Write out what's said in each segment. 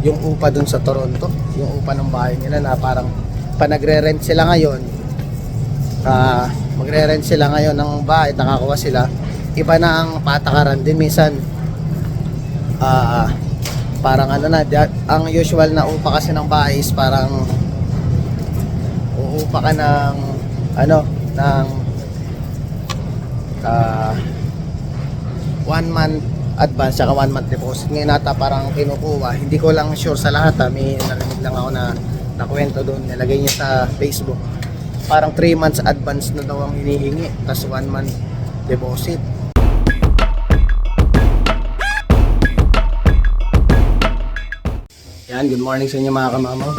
yung upa dun sa Toronto, yung upa ng bahay nila na parang panagre-rent sila ngayon. Magre-rent sila ngayon ng bahay, nakakuha sila. Iba na ang patakaran din minsan. Parang ano na, ang usual na upa kasi ng bahay is parang uupa ka ng ano, ng 1 month advance saka 1 month deposit. Ngayon nata parang kinukuha, hindi ko lang sure sa lahat may narinig lang ako na nakwento doon, nilagay niya sa Facebook parang 3 months advance na daw ang hinihingi, tas 1 month deposit. Yan, good morning sa inyo mga kamamaw.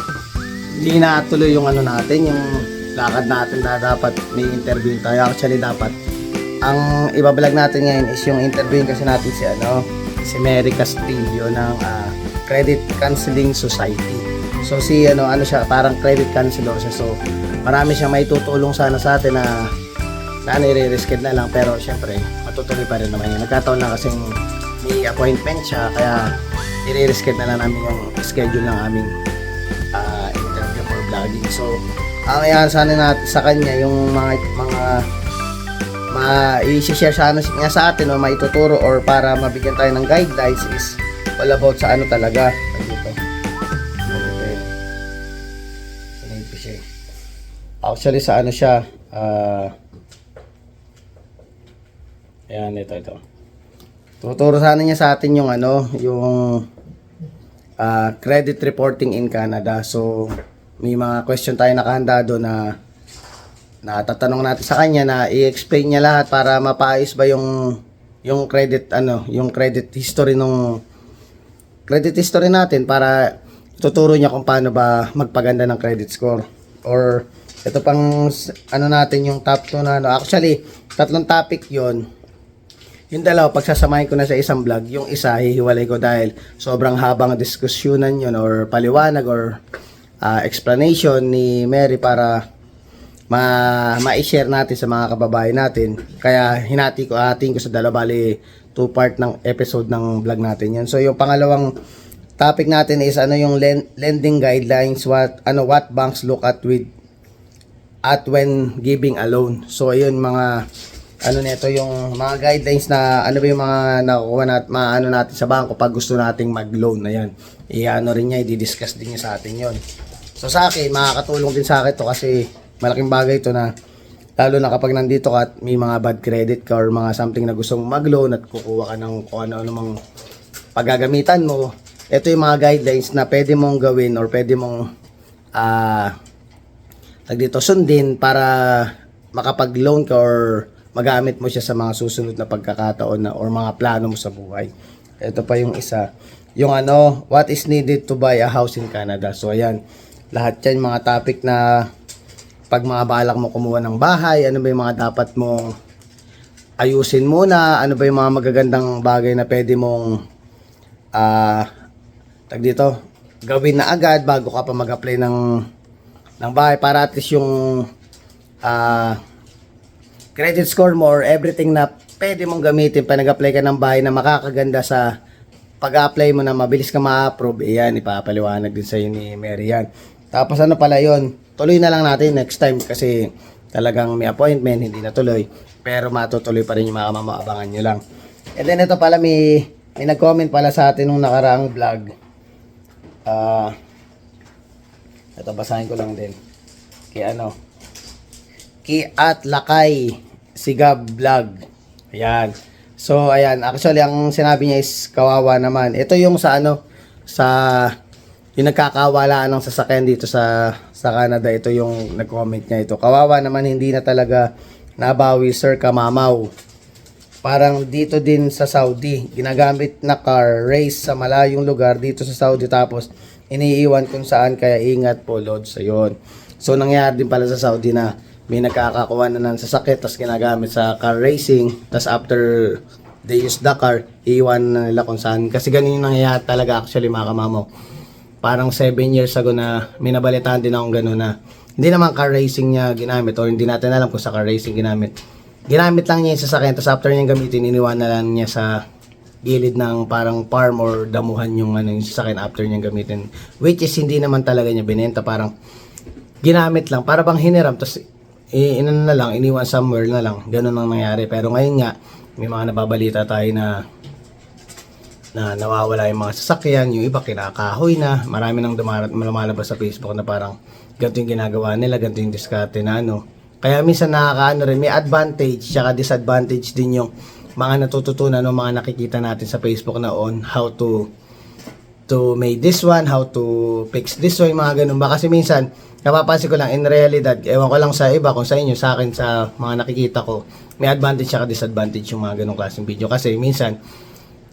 Hindi natuloy yung ano natin, yung lakad natin na dapat may interview tayo. Actually dapat ang ibablog natin ngayon is yung interview kasi natin si Mary Castillo ng Credit Counseling Society. So ano siya, parang credit counselor siya. So marami siyang may tutulong sana sa atin na nire-risked na lang, pero syempre matutuloy pa rin naman yun. Nagkataon lang kasing may appointment siya, kaya i-risked na lang namin yung schedule ng aming interview for vlogging. So ang ayan sana natin sa kanya yung mga i-share sana niya sa atin o maituturo or para mabigyan tayo ng guidelines is all about sa ano talaga dito. Actually sa ano siya, ayan, ito. Tuturo sana niya sa atin yung yung credit reporting in Canada. So may mga question tayo nakahanda doon na tatanong natin sa kanya, na i-explain niya lahat para mapaayos ba yung credit yung credit history natin, para tuturo niya kung paano ba magpaganda ng credit score. Or ito pang natin yung top 2 na actually tatlong topic yon. Yung dalawa pagsasamahin ko na sa isang vlog, yung isa hihiwalay ko dahil sobrang habang diskusyonan yun or paliwanag or explanation ni Mary para ma-share natin sa mga kababayan natin. Kaya hatiin ko sa dalawa, bali 2 part ng episode ng vlog natin yan. So yung pangalawang topic natin is yung lending guidelines, what banks look at when giving a loan. So ayun, mga nito yung mga guidelines na ba yung mga nakukuha natin sa bangko pag gusto nating mag-loan. Ayan, rin niya, i-discuss din niya sa atin yon. So sa akin, makakatulong din sa akin to kasi malaking bagay to, na lalo na kapag nandito ka at may mga bad credit ka or mga something na gusto mong mag-loan at kukuha ka ng kung ano mang paggagamitan mo. Ito yung mga guidelines na pwede mong gawin or pwede mong sundin para makapag-loan ka or magamit mo siya sa mga susunod na pagkakataon or mga plano mo sa buhay. Ito pa yung isa, yung what is needed to buy a house in Canada. So ayan, lahat yan mga topic na pag mga balak mo kumuha ng bahay, ano ba yung mga dapat mong ayusin muna, ano ba yung mga magagandang bagay na pwede mong gawin na agad bago ka pa mag-apply ng bahay, para at least yung credit score mo or everything na pwede mong gamitin pa nag-apply ka ng bahay na makakaganda sa pag-apply mo, na mabilis ka ma-approve. Iyan, ipapaliwanag din sa ni Mary yan. Tapos pala yun, tuloy na lang natin next time kasi talagang may appointment, hindi na tuloy, pero matutuloy pa rin yung mga mamaabangan nyo lang. And then ito pala, may nag-comment pala sa atin nung nakaraang vlog. Ito, basahin ko lang din. Kay at Lakay Sigab Vlog. Ayan. So ayan, actually ang sinabi niya is kawawa naman. Ito yung sa yung nagkakawalaan ng sasakyan dito sa Canada. Ito yung nag-comment niya ito. Kawawa naman, hindi na talaga nabawi, Sir Kamamaw. Parang dito din sa Saudi, ginagamit na car race sa malayong lugar dito sa Saudi, tapos iniiwan kung saan, kaya ingat po Lord sa yon. So nangyari din pala sa Saudi na may nagkakakuha na ng sasakyan tapos ginagamit sa car racing, tapos after they use the car, iiwan na nila kung saan. Kasi ganun yung nangyayari talaga actually mga kamamaw. Parang 7 years ago na may nabalitaan din akong gano'n na hindi naman car racing niya ginamit, or hindi natin alam kung sa car racing ginamit. Ginamit lang niya yung sasakyan, tapos after niya gamitin, iniwan na lang niya sa gilid ng parang farm or damuhan yung ano yung sasakyan after niyang gamitin, which is hindi naman talaga niya binenta, parang ginamit lang para bang hiniram tapos inano na lang, iniwan somewhere na lang, ganun ang nangyari. Pero ngayon nga may mga nababalita tayo na nawawala yung mga sasakyan, yung iba kinakahoy na, marami nang lumalabas sa Facebook na parang ganito yung ginagawa nila, ganito yung diskarte na ano. Kaya minsan nakakaano rin, may advantage tsaka disadvantage din yung mga natututunan o mga nakikita natin sa Facebook na on how to make this one, how to fix this one, mga ganun ba. Kasi minsan, napapansin ko lang, in realidad, ewan ko lang sa iba, kung sa inyo, sa akin, sa mga nakikita ko, may advantage tsaka disadvantage yung mga ganung klaseng video. Kasi minsan,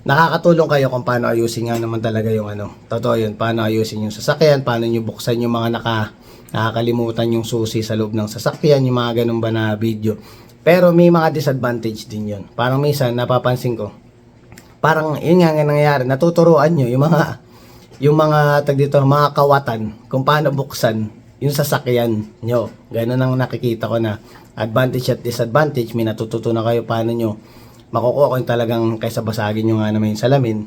nakakatulong kayo kung paano ayusin nga naman talaga yung ano. Totoo yun, paano ayusin yung sasakyan, paano nyo buksan yung mga nakakalimutan yung susi sa loob ng sasakyan, yung mga ganun ba na video. Pero may mga disadvantage din yun. Parang minsan, napapansin ko, parang yun nga nangyayari, natuturuan nyo yung mga tag dito, mga kawatan, kung paano buksan yung sasakyan nyo. Ganun ang nakikita ko na advantage at disadvantage. May natututunan kayo paano nyo makukuha ko yung talagang kaysa basagin nyo nga naman yung salamin.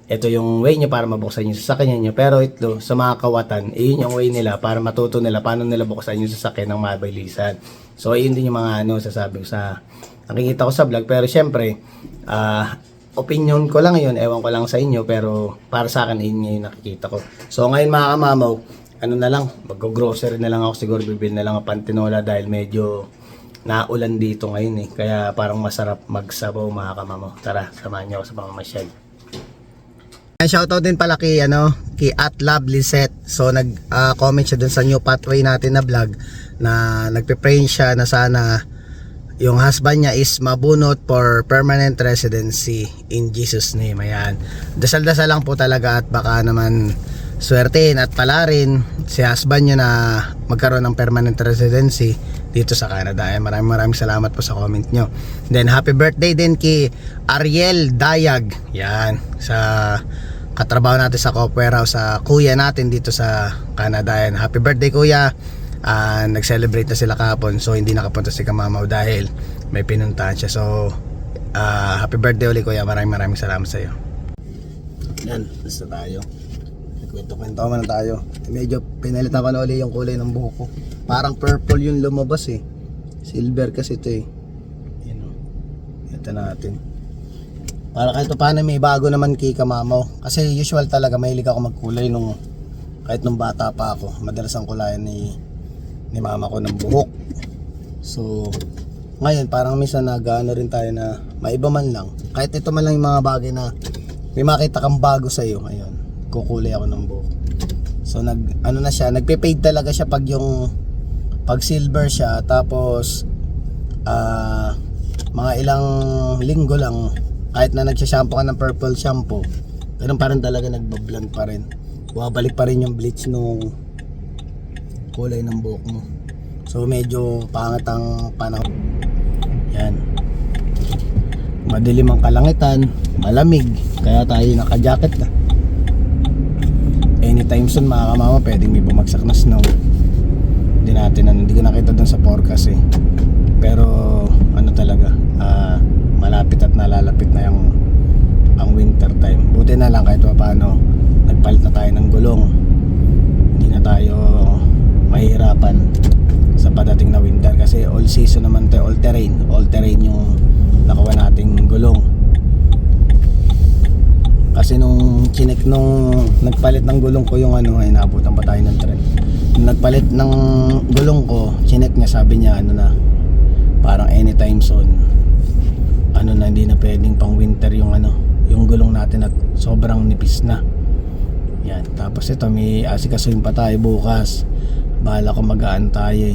Ito yung way nyo para mabuksan yung sasakyan nyo. Pero ito, sa mga kawatan, yun yung way nila para matuto nila paano nila buksan yung sasakyan ng mabilisan. So, yun din yung mga sasabi ko sa nakikita ko sa vlog. Pero syempre, opinion ko lang yun, ewan ko lang sa inyo, pero para sa akin, yun yung nakikita ko. So, ngayon mga kamamaw, ano na lang, mag-grocery na lang ako, siguro bibili na lang ang pantinola dahil medyo naulan dito ngayon kaya parang masarap magsabaw mga kamamaw. Tara, samahan niyo ako sa pamamasyal. Shoutout din pala kay @lovelysset. So nag-comment siya dun sa new pathway natin na vlog na nagpe-pray siya na sana yung husband niya is mabunot for permanent residency in Jesus name. Ayan, dasal-dasal lang po talaga at baka naman swertein at palarin si husband niya na magkaroon ng permanent residency dito sa Canada. Maraming salamat po sa comment nyo. Then happy birthday din kay Ariel Dayag. Yan, sa katrabaho natin sa Copper House, sa kuya natin dito sa Canada. Yan, happy birthday kuya. Nag-celebrate na sila kahapon, so hindi nakapunta si Kamamaw dahil may pinuntahan siya. So happy birthday ulit kuya. Maraming salamat sa iyo. Yan, basta tayo. Kwento-kwento man tayo. Medyo pinalitan ko na ulit yung kulay ng buhok ko. Parang purple yung lumabas silver kasi ito Yan ito natin. Para kahit paano may bago naman kay Kamamaw. Kasi usual talaga mahilig ako magkulay kahit nung bata pa ako. Madalas ang kulayan ni mama ko ng buhok. So ngayon parang minsan nag-ano rin tayo na maiba man lang. Kahit ito man lang yung mga bagay na may makita kang bago sa iyo. Ayun, kukulay ako ng buhok. So nagpe-fade talaga siya pag silver siya, tapos mga ilang linggo lang kahit na nagsha-shampoo ka ng purple shampoo, ganun pa rin talaga, nagbablond pa rin, bumabalik pa rin yung bleach nung kulay ng buhok mo. So medyo pangat ang panahon. Yan, madilim ang kalangitan, malamig, kaya tayo naka-jacket na. Anytime soon mga kamama pwedeng may bumagsak na snow. Hindi ko nakita dun sa forecast pero talaga malapit at nalalapit na ang winter time. Buti na lang kahit paano nagpalit na tayo ng gulong, hindi na tayo mahihirapan sa padating na winter kasi all season naman tayo, all terrain yung nakuha nating gulong. Kasi nung nagpalit ng gulong ko yung inabutan pa tayo ng trend. Nung nagpalit ng gulong ko, chinek niya, sabi niya na parang anytime soon hindi na pwedeng pang winter yung gulong natin at sobrang nipis na. Yan, tapos ito may asikasuhin pa tayo bukas. Bahala ko magaan tayo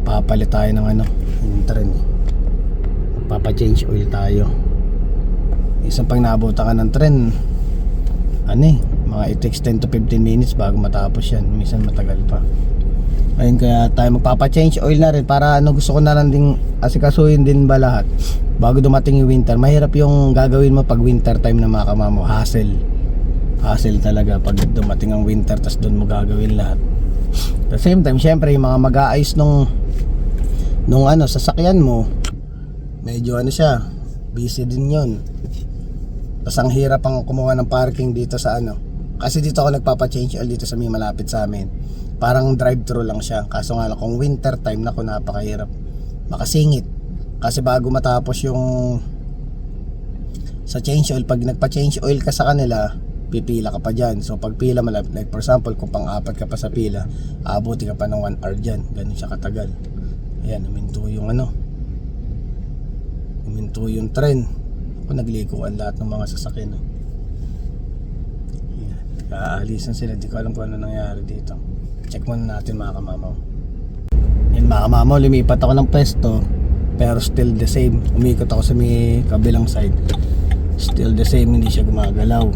papalit tayo ng yung trend. Papa-change oil tayo. Isang pang naabutan ka ng trend, mga it takes 10 to 15 minutes bago matapos yan. Minsan matagal pa. Ayun, kaya tayo magpapa-change oil na rin para gusto ko na lang ding asikasuhin din ba lahat bago dumating yung winter. Mahirap yung gagawin mo pag winter time na mga kamamo. Hassle talaga pag dumating ang winter tas doon mo gagawin lahat. At the same time, syempre yung mga mag-aayos nung sasakyan mo, medyo siya, busy din yun. Tapos ang hirap ang kumuha ng parking dito sa ano. Kasi dito ako nagpapa-change oil dito sa may malapit sa amin. Parang drive-thru lang siya. Kaso nga lang kung winter time, naku, napakahirap makasingit. Kasi bago matapos yung sa change oil, pag nagpa-change oil ka sa kanila, pipila ka pa dyan. So pag pila malapit, like for example, kung pang-apat ka pa sa pila, aabuti ka pa ng 1 hour dyan. Ganun siya katagal. Ayan, huminto yung ano, huminto yung tren. Kung naglikuan lahat ng mga sasakyan, no? Ayan, kaalisan sila. Di ko alam kung ano nangyari dito. Check muna natin mga kamamaw. Yan mga kamamaw, lumipat ako ng pwesto, pero still the same. Umikot ako sa may kabilang side, still the same, hindi siya gumagalaw.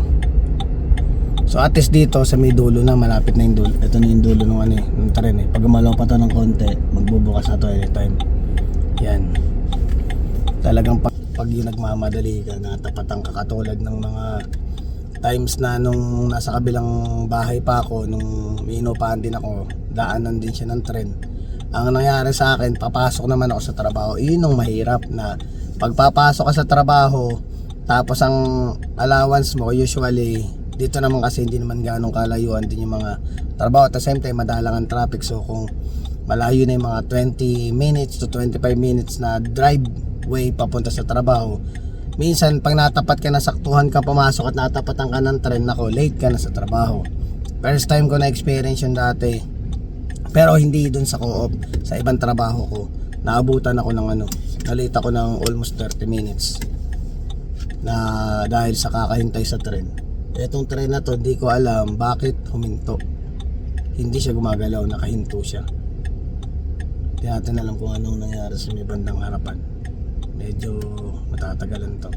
So at least dito sa may dulo na, malapit na yung dulo. Ito na yung dulo ng ano eh, ng tren eh. Pag gumalaw pa to ng konti, magbubukas na to anytime. Yan. Talagang pag yung nagmamadali ka, natapatan ka, katulad ng mga times na nung nasa kabilang bahay pa ako, nung inupahan din ako, daanan din siya ng tren. Ang nangyari sa akin, papasok naman ako sa trabaho. Yun ang mahirap, na pagpapasok ka sa trabaho, tapos ang allowance mo usually dito naman, kasi hindi naman ganong kalayuan din yung mga trabaho. At the same time, madalang ang traffic. So kung malayo na yung mga 20 minutes to 25 minutes na drive way papunta sa trabaho, minsan pag natapat ka na, saktuhan ka pumasok at natapatan ka ng tren, nako, late ka na sa trabaho. First time ko na experience yun dati, pero hindi dun sa co-op, sa ibang trabaho ko. Naabutan ako ng ano, nalate ako ng almost 30 minutes na dahil sa kakahintay sa tren. Etong tren na to, hindi ko alam bakit huminto. Hindi siya gumagalaw, nakahinto siya. Hindi natin alam kung anong nangyari sa may bandang harapan. Medyo matatagalan to.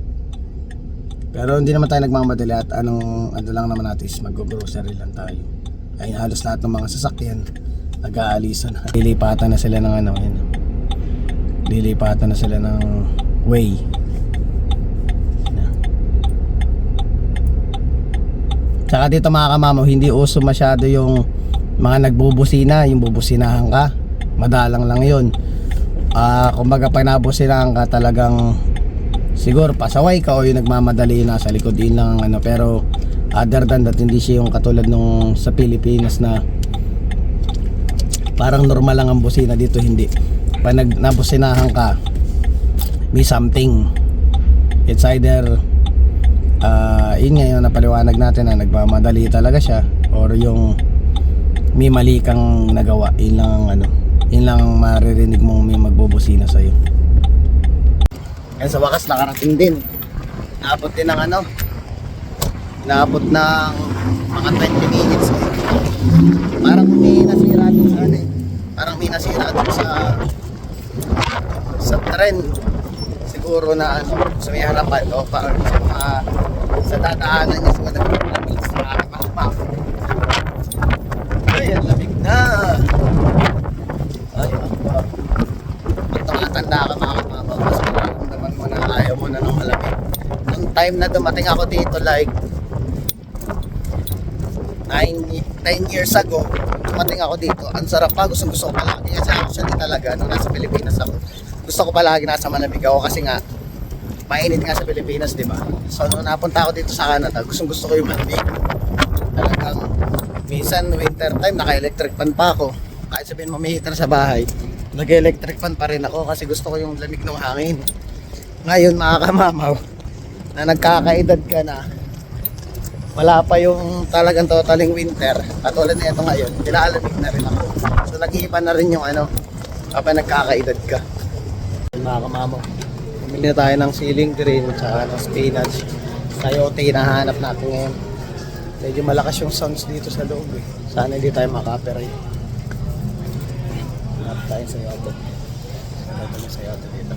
Pero hindi naman tayo nagmamadali, at ano lang naman natin is mag-grocery lang tayo. Ay halos lahat ng mga sasakyan nag-aalisan na. Lilipatan na sila ng ano, yun. Lilipatan na sila ng way. Saka dito mga kamamaw, hindi uso masyado yung mga nagbubusina, yung bubusinahan ka. Madalang lang yun. Kumbaga pag nabusinahan ka, talagang siguro pasaway ka o yung nagmamadali na sa likod din lang ano. Pero other than that, hindi siya yung katulad nung sa Pilipinas na parang normal lang ang busina. Dito hindi. Pag nabusinahan ka, may something. It's either yun nga yung napaliwanag natin na nagmamadali talaga siya, or yung may mali kang nagawa. Yun lang ang ano, yun lang ang maririnig mong may magbubusina sa'yo. Yan, sa wakas nakarating din. Naabot din ng ano, naabot ng mga 20 minutes eh. Parang may nasira din sa ano eh, parang may nasira din sa tren siguro na ano, sa may harapan o parang sa dadaanan niya sa nagpapalabig sa mapapap. Ay, ang lamig na. Ay, pag tumatanda ka mga kapapag, mas mararamdaman mo na ayaw mo na ng malamig. Nung time na dumating ako dito, like 9 years ago, dumating ako dito, ang sarap pa, gusto ko palagi. Kasi actually talaga, nung nasa Pilipinas ako, gusto ko palagi nasa malamig ako kasi nga mainit nga sa Pilipinas, di ba? So nung napunta ako dito sa Canada, gusto ko yung malamig. Talagang minsan winter time, naka-electric fan pa ako. Kahit sabihin mo may heater sa bahay, nag-electric fan pa rin ako kasi gusto ko yung lamig ng hangin. Ngayon mga kamamaw, na nagkakaedad ka na, wala pa yung talagang totaling winter, katulad na ito ngayon, nilalamig na rin ako. So nag-iiba na rin yung ano, kapag nagkakaedad ka. Mga kamamaw, bumili na tayo ng ceiling green at ng spinach. Sayote nahanap natin ngayon. Medyo malakas yung sounds dito sa loob eh. Sana hindi tayo maka-copyright. Hanap tayo sayote. Hanap tayo sayote dito.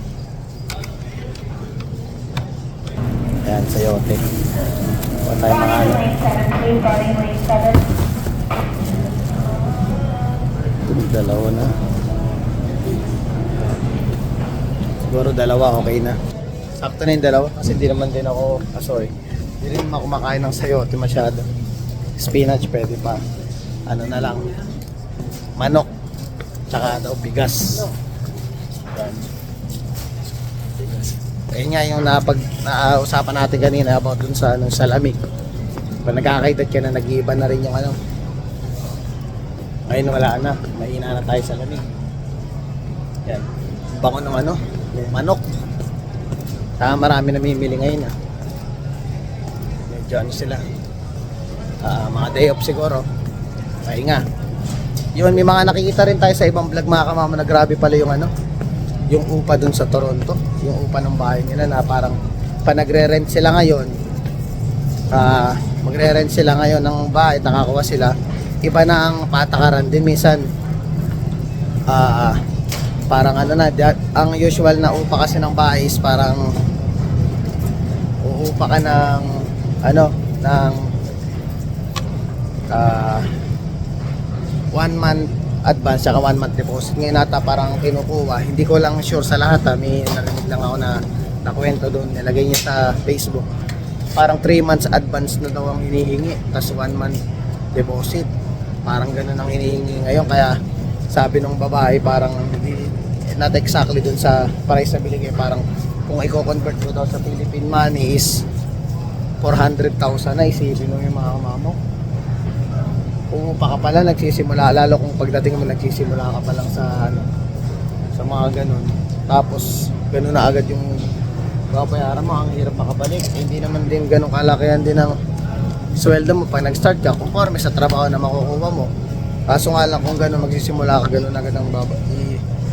Ayan, sayote. Huwag tayo makahanap. Dalawa na. Siguro dalawa okay na. Sakto na yung dalawa kasi hindi naman din ako sorry. Hindi rin ako kumakain ng sayote masyado. Spinach pwede pa. Ano na lang, manok tsaka bigas. Yan. Bigas. Ayun nga yung nausapan natin kanina about dun sa, sa lamig. Pag nagkakaedad ka na, nag-iiba na rin yung ano. Ngayon wala na, mahina na tayo sa lamig. Yan, bango ng ano, yung manok. Marami namimili ngayon medyo ano sila, mga day off siguro, pahinga. Yun, may mga nakikita rin tayo sa ibang vlog mga kamama na grabe pala yung ano, yung upa dun sa Toronto, yung upa ng bahay nila na parang panagre-rent sila ngayon, magre-rent sila ngayon ng bahay, nakakuha sila, iba na ang patakaran din minsan. Parang ano na, ang usual na upa kasi ng bahay is parang uupa ka ng ano, ng 1 month advance saka 1 month deposit. Ngayon nata parang kinukuha, hindi ko lang sure sa lahat may narinig lang ako na nakwento doon, nilagay niya sa Facebook, parang 3 months advance na daw ang hinihingi, tas 1 month deposit, parang ganun ang hinihingi ngayon. Kaya sabi ng babae parang not exactly dun sa price na biligay, parang kung i-convert mo daw sa Philippine money is 400,000 na. Isipin mo yung mga kamamo, umupa ka pala, nagsisimula, lalo kung pagdating mo nagsisimula ka pa lang sa ano, sa mga ganun, tapos ganun na agad yung babayaran mo, ang hirap makabalik. Hindi naman din ganun kalakihan din ang sweldo mo pag nag-start ka, conforme sa trabaho na makukuha mo. Kaso nga lang kung ganun magsisimula ka, ganun agad ang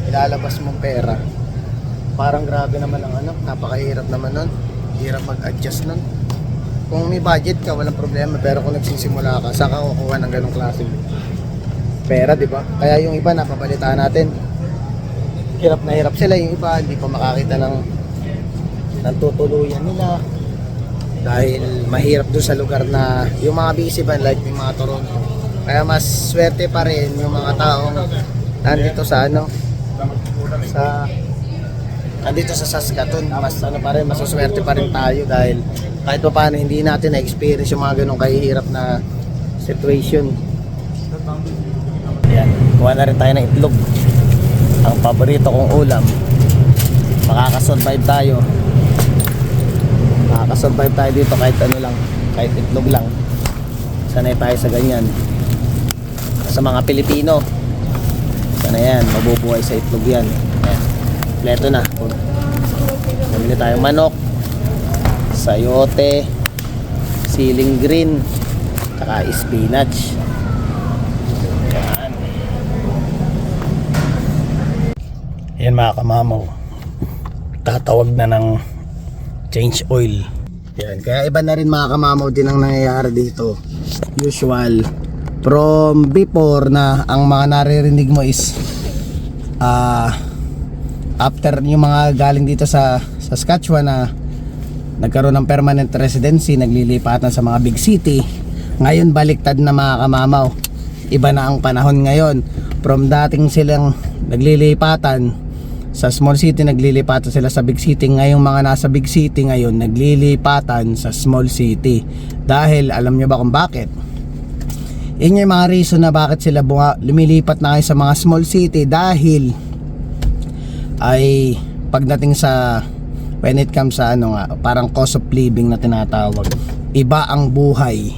ilalabas mong pera, parang grabe naman ang ano, napakahirap naman nun, hirap mag-adjust nun. Kung may budget ka, walang problema, pero kung nagsisimula ka, saka kukuha ng ganong klaseng pera, di ba? Kaya yung iba, napabalitaan natin, hirap na hirap sila. Yung iba, hindi pa makakita ng tutuluyan nila dahil mahirap doon sa lugar na yung mga busy ban, like yung mga Toronto. Kaya mas swerte pa rin yung mga taong nandito sa ano, nandito sa Saskatoon. Mas ano pa rin, masuswerte pa rin tayo dahil kahit pa paano hindi natin na-experience yung mga ganong kahihirap na situation. Ayan, kuha na rin tayo ng itlog, ang paborito kong ulam. Makakasurvive tayo dito kahit ano lang, kahit itlog lang. Sanay tayo sa ganyan. Sa mga Pilipino, sana yan, mabubuhay sa itlog yan. Ayan, kompleto na. Namili tayong manok, sayote, siling green, saka spinach. Yan. Yan mga kamamaw, tatawag na ng change oil. Yan, kaya iba na rin mga kamamaw din ang nangyayari dito. Usual, from before na ang mga naririnig mo is after yung mga galing dito sa Saskatchewan na nagkaroon ng permanent residency, naglilipatan sa mga big city. Ngayon baliktad na mga kamamaw, iba na ang panahon ngayon. From dating silang naglilipatan sa small city, naglilipatan sila sa big city. Ngayong mga nasa big city ngayon, naglilipatan sa small city. Dahil alam nyo ba kung bakit? Yun yung mga reason na bakit sila lumilipat na kayo sa mga small city. Dahil ay pagdating sa when it comes sa ano nga, parang cost of living na tinatawag, iba ang buhay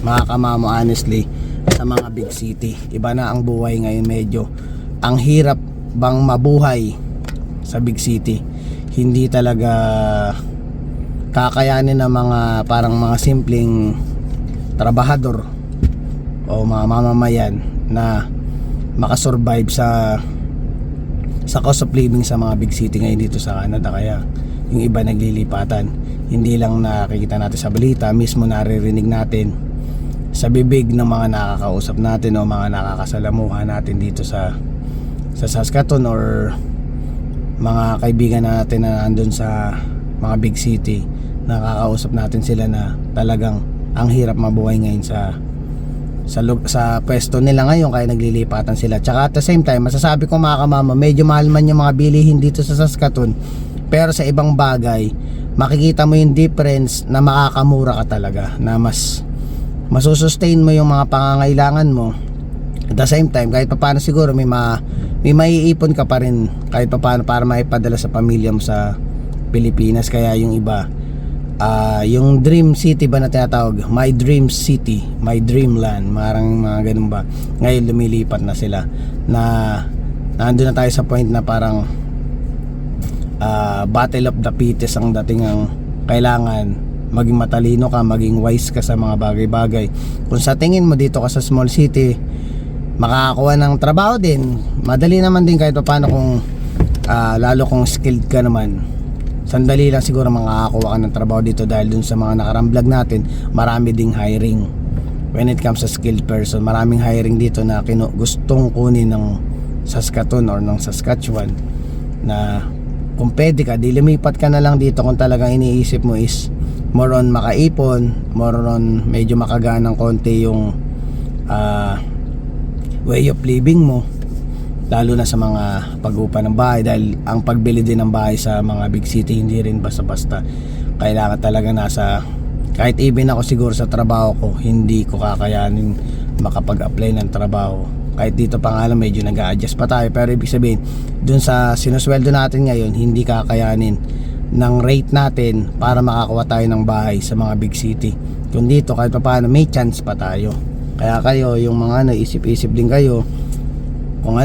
mga kamamo, honestly, sa mga big city. Iba na ang buhay ngayon, medyo ang hirap bang mabuhay sa big city. Hindi talaga kakayanin ng mga parang mga simpleng trabahador o mga mamamayan na makasurvive sa cost of living sa mga big city ngayon dito sa Canada. Kaya yung iba naglilipatan, hindi lang nakikita natin sa balita, mismo naririnig natin sa bibig ng mga nakakausap natin o mga nakakasalamuha natin dito sa Saskatoon or mga kaibigan natin na andun sa mga big city. Nakakausap natin sila na talagang ang hirap mabuhay ngayon sa pwesto nila ngayon, kaya naglilipatan sila. Tsaka at the same time, masasabi ko mga kamama, medyo mahal man yung mga bilihin dito sa Saskatoon, pero sa ibang bagay makikita mo yung difference na makakamura ka talaga, na mas masusustain mo yung mga pangangailangan mo. At the same time, kahit papaano siguro may maiipon ka pa rin kahit papaano para maipadala sa pamilya mo sa Pilipinas. Kaya yung iba, yung Dream City ba na tinatawag, My Dream City, My Dreamland, marang mga ganun ba, ngayon lumilipat na sila, na nandun na tayo sa point na parang battle of the fittest ang dating. Ang kailangan maging matalino ka, maging wise ka sa mga bagay-bagay. Kung sa tingin mo dito ka sa small city makakakuha ng trabaho din, madali naman din kahit paano kung lalo kung skilled ka naman. Sandali lang siguro makakakuha ka ng trabaho dito, dahil dun sa mga nakarang vlog natin, marami ding hiring when it comes sa skilled person. Maraming hiring dito na gustong kunin ng Saskatoon or ng Saskatchewan, na kung pwede ka, di lumipat ka na lang dito kung talagang iniisip mo is more on makaipon, more on medyo makagaan ng konti yung way of living mo, lalo na sa mga pag-upa ng bahay, dahil ang pagbili din ng bahay sa mga big city hindi rin basta-basta. Kailangan talaga nasa, kahit even ako siguro sa trabaho ko, hindi ko kakayanin makapag-apply ng trabaho. Kahit dito pa nga lang medyo nag-a-adjust pa tayo, pero ibig sabihin dun sa sinusweldo natin ngayon, hindi kakayanin ng rate natin para makakuha tayo ng bahay sa mga big city. Kung dito kahit pa paano may chance pa tayo. Kaya kayo yung mga isip-isip din kayo kung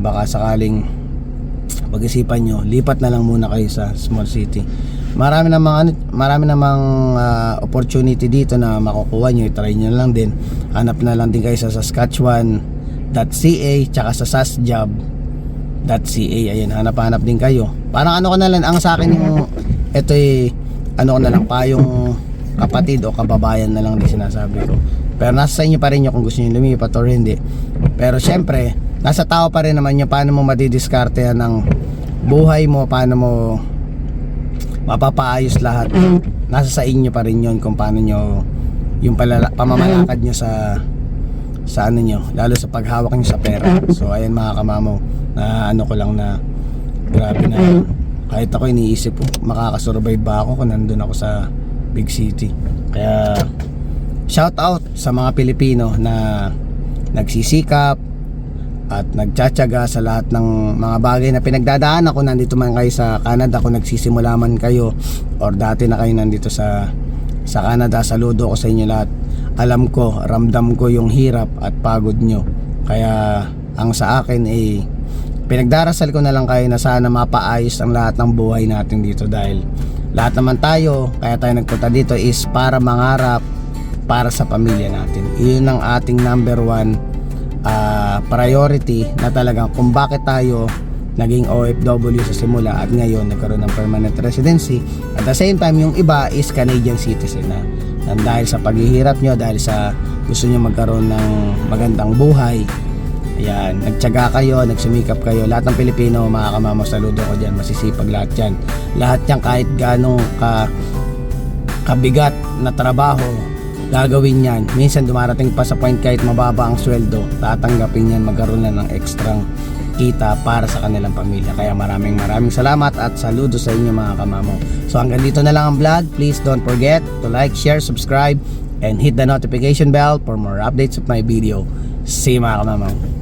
baka sakaling pag-isipan nyo, lipat na lang muna kayo sa small city. Marami namang opportunity dito na makukuha nyo. I-try nyo lang din. Hanap na lang din kayo sa Saskatchewan.ca tsaka sa sasjob.ca. Ayan, hanap-hanap din kayo. Parang ko na lang, ang sa akin yung ito'y ko na lang, payong kapatid o kababayan na lang din sinasabi ko. Pero nasa sa inyo pa rin yun kung gusto nyo lumipat or hindi. Pero syempre, nasa tao pa rin naman yun, paano mo madidiskarte ng buhay mo, paano mo mapapaayos lahat. Nasa sa inyo pa rin yun kung paano nyo yung pamamalakad nyo sa nyo, lalo sa paghawak nyo sa pera. So ayan mga kamamaw, na ko lang na grabe na kahit ako iniisip ko makakasurvive ba ako kung nandun ako sa big city. Kaya shout out sa mga Pilipino na nagsisikap at nagtsatsaga sa lahat ng mga bagay na pinagdadaan ako. Nandito man kayo sa Canada, kung nagsisimula man kayo or dati na kayo nandito sa Canada, saludo ko sa inyo lahat. Alam ko, ramdam ko yung hirap at pagod nyo. Kaya ang sa akin pinagdarasal ko na lang kayo na sana mapaayos ang lahat ng buhay natin dito, dahil lahat naman tayo, kaya tayo nagpunta dito is para mangarap para sa pamilya natin. Yun ang ating number one priority, na talagang kung bakit tayo naging OFW sa simula at ngayon nagkaroon ng permanent residency. At the same time, yung iba is Canadian citizen na dahil sa paghihirap nyo, dahil sa gusto nyo magkaroon ng magandang buhay, ayan, nagtyaga kayo, nagsumikap kayo. Lahat ng Pilipino, mga kamamo, saludo ko dyan, masisipag lahat yan. Lahat yan, kahit ganong kabigat na trabaho, gagawin yan. Minsan dumarating pa sa point kahit mababa ang sweldo, tatanggapin yan, magkaroon na ng ekstrang kita para sa kanilang pamilya. Kaya maraming salamat at saludo sa inyo mga kamamo. So hanggang dito na lang ang vlog. Please don't forget to like, share, subscribe and hit the notification bell for more updates of my video. See you mga kamamo.